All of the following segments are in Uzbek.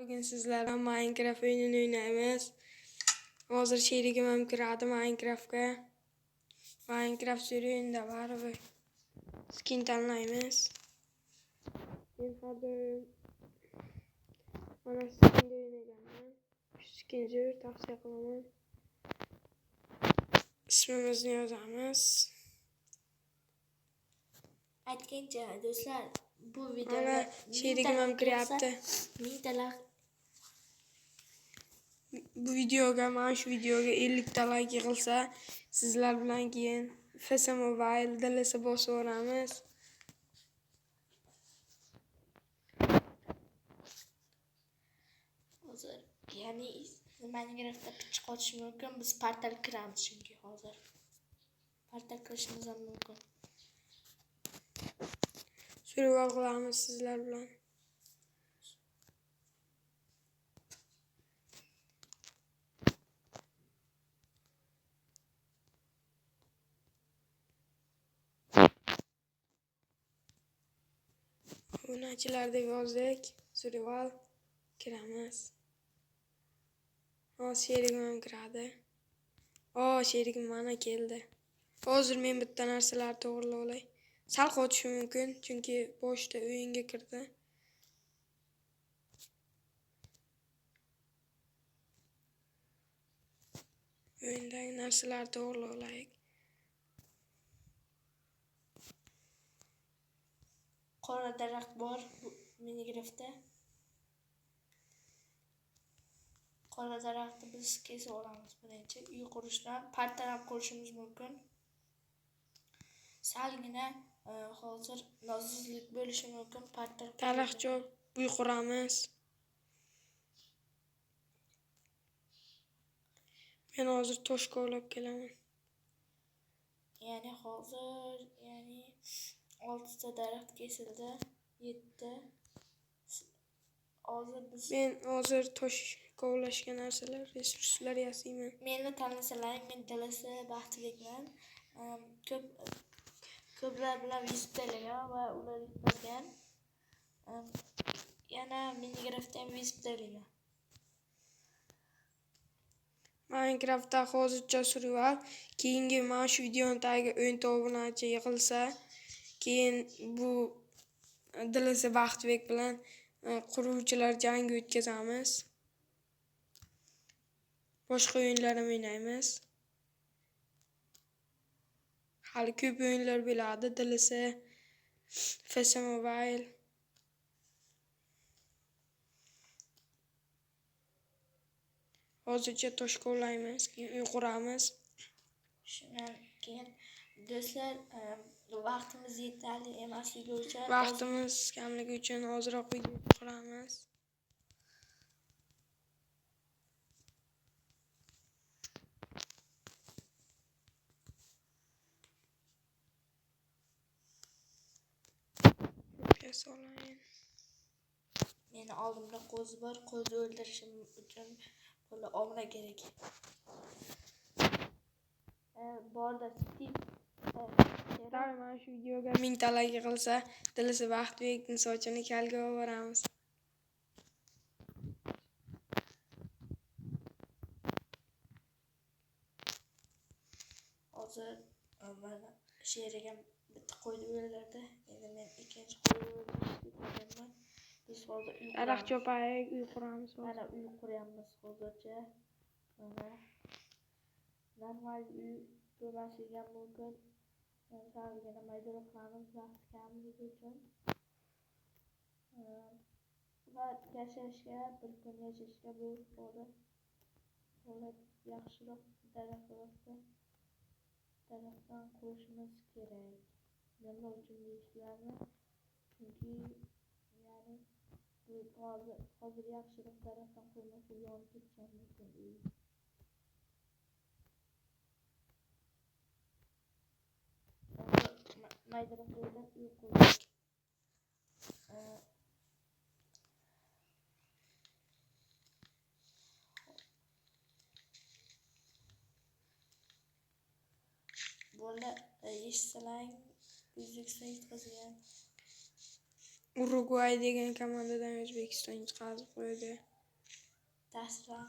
Bugün sizlerle Minecraft oyununu oynayacağız. Hazır şerigim hem kiradi Minecraft'a. Minecraft sürü oyunda var ve skin tanlayacağız. Ben hadi bana skin de oynayacağım. Skin zor tavsiye kılamam. İsmimizni yazamiz. Aytgancha do'stlar, bu videoga şerigim hem kiryapti. Bu videoga, mana shu videoga 50 ta like yig'ilsa, sizlar bilan keyin FS Mobile DLC bosib o'ramiz. Hozir ya'ni Minecraftda pichqa otish mumkin. Biz portal kiramiz chunki hozir. Portal kirishimiz ham mumkin. Survival qilamiz sizlar bilan. Obunachilar deb yozdik. Survival kiramiz. Sherigim ham kiradi. Sherigim mana keldi. Hozir men bitta narsalar to'g'rilab olay. Sal qotishi mumkin, chunki boshda o'yinga kirdi. O'yindagi narsalar to'g'rilab olaylik. Qora daraxt bor bu Minecraftda. Qora daraxtni biz kesib olamiz birinchi. Uy qurishdan portal ham qurishimiz mumkin. Salgina hozir nozizlik bo'lishi mumkin. Portal Daraxt jo'q, uy quramiz. Men hozir tosh kovlab kelaman. Ya'ni hozir 6 ta daraxt kesildi, 7. Men hozir tosh kovlashga narsalar, resurslar yasayman. Meni tanlasalaring, men dalasi baxtliman. Ko'plar bilan vizitlagan va ular yutmagan. Yana Minecraftda ham vizitlagan. Minecraftda hozircha survival, keyingi mana shu videoning tagiga 10 ta obunachi yig'ilsa, keyin bu DLC Vaqtbek bilan quruvchilar jangi o'tkazamiz. Boshqa o'yinlar ham o'ynaymiz. Hali ko'p o'yinlar bo'ladi, DLC, FS Mobile. Hozircha tosh kovlaymiz, keyin uy quramiz. Shundan keyin do'stlar, vaqtimiz yetarli emasligi uchun, Vaqtimiz kamligi uchun ozroq video qilamiz. Meni oldimda qo'zi bor. Qo'zi o'ldirishim uchun pul olma kerak. Borda Steve. Mana shu videoga 1000 ta like yig'ilsa, DLC Vaqtbekning sochini kalga olamiz. Hozir mana sherigim bitta qo'yni o'ldirdi. Endi men ikkinchi qo'yni o'ldirishga biz hozir daraxt chopaylik, uy quramiz. Mana uy quryapmiz hozircha. Mana normal uy bo'lmasligi ham mumkin. Salgina maydaroq qilamiz vaqt kamligi uchun. Va yashashga, bir kun yashashga bu holat yaxshiroq daraxtdan qurishimiz kerak. Nima uchun deysizlarmi? Chunki ya'ni bu hozir yaxshiroq daraxtdan qurmasa yonib ketgan mumkin uy. Maydaroq joydan uy qurdik. Bola eshitsalang, O'zbekiston yutqazgan. Urugvay degan komandadan O'zbekiston yutqazib qo'ydi. Taslan.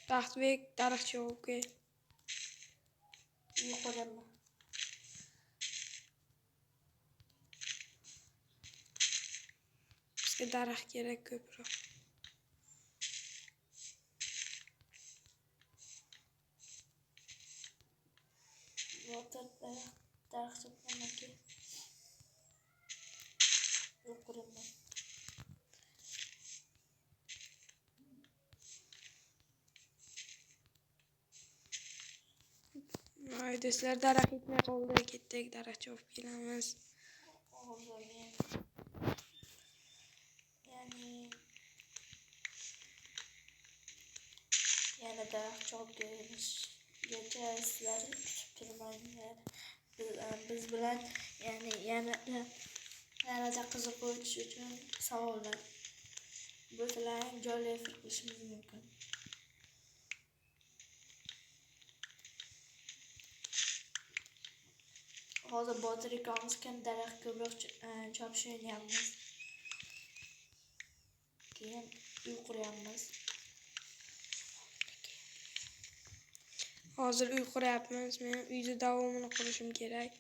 Baxtbek daraxt javobga. Yuqorimi? Bizga daraxt kerak ko'proq. Water daraxt to'plamaki. Yuqorimi? Ay do'stlar, daraxt yetmay qoldi. Ketdik, daraxt javob kelamiz. Hozir men ya'ni yana daraxt javob berishgacha sizlarni kutib turmanglar. Biz bilan yanada qiziquvchi uchun savollar bo'lsalar joyli efir qilishimiz mumkin. Hozir Botir ikamiz kim daraxt ko'proq chopishni o'ynayapmiz. Keyin uy quryapmiz. Hozir uy quryapmiz. Men uyda davomini qurishim kerak.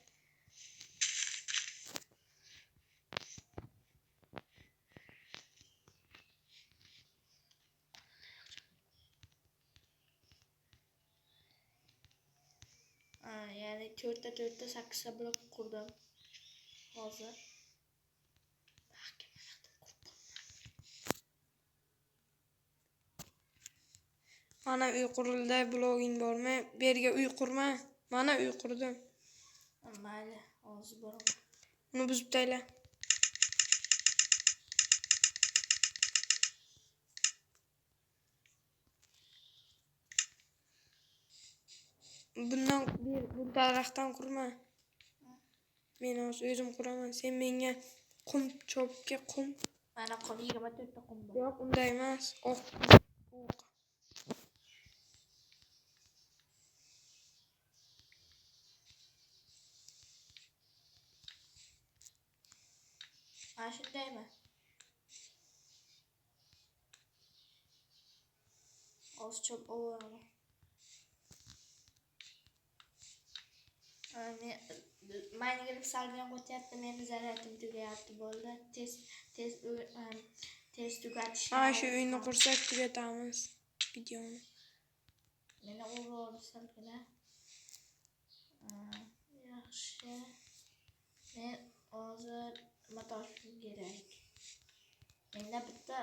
Ya'ni 4ta 8ta blok qurdim. Hozir Mana uy qurildi, bloging bormi? Bu yerga uy qurma. Mana uy qurdim. mayli, hozir boraman. Uni buzib tayla. Bu daraxtdan qurma. Men hozir o'zim quraman. Sen menga qum chopga qum. Mana qum 24ta qum bor. Yo'q, unday emas. Oq. Mana shundaymi? Hozir chop olaman. Minecraft salbiyan o'tyapti, meni zaryadam tugayapti bo'ldi. Tez tugatish. Mana shu uyni qursak tugatamiz videoni. Meni o'g'irlasalar. Yaxshi. Men hozir nima topishim kerak? Menda bitta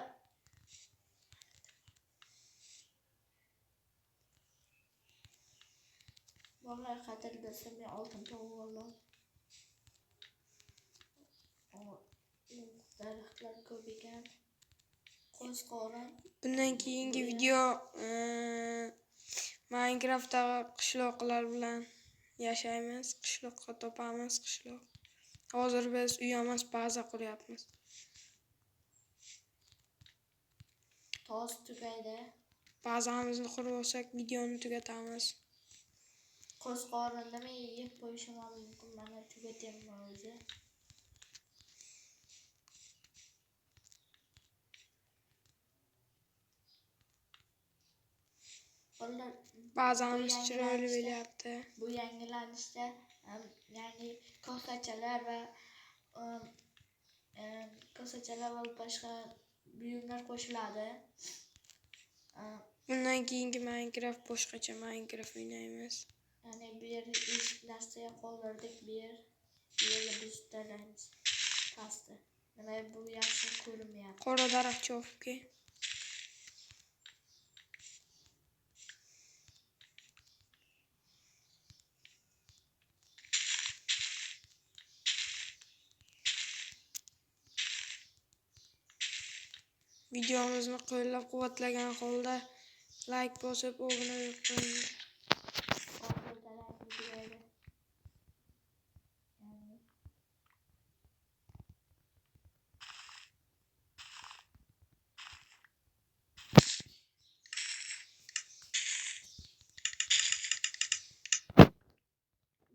vallahi qadr bilsam men oltin topib olaman. Daraxtlar ko'p ekan. Qo'zg'olon. Bundan keyingi video Minecraftdagi qishloqlar bilan yashaymiz. Qishloqqa topamiz qishloq. Hozir biz uy emas, baza quryapmiz. Toz tugaydi. Bazamizni qurib olsak videoni tugatamiz. Qo'zg'olonni men yeb qo'yishim mumkin. Mana tugatyapman o'zi. Bazamiz chiroyli bo'lyapti. Bu yangilanishda ya'ni kosachalar va boshqa buyumlar qo'shiladi. Bundan keyingi Minecraft boshqacha Minecraft o'ynaymiz. Ya'ni bu yerda hech narsa qoldirdik, bu yerga biz talaymiz. Pastda. Nima bu yaxshi ko'rinmayapti. Qora daraxt chopga. Videomizni qo'llab-quvvatlagan holda like bosib, obuna bo'ling.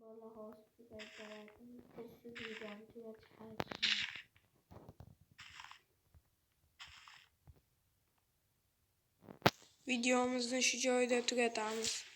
Vallahi hozir tugaydi. Tez videoni tugatib qarating. videomizni shu joyda tugatamiz.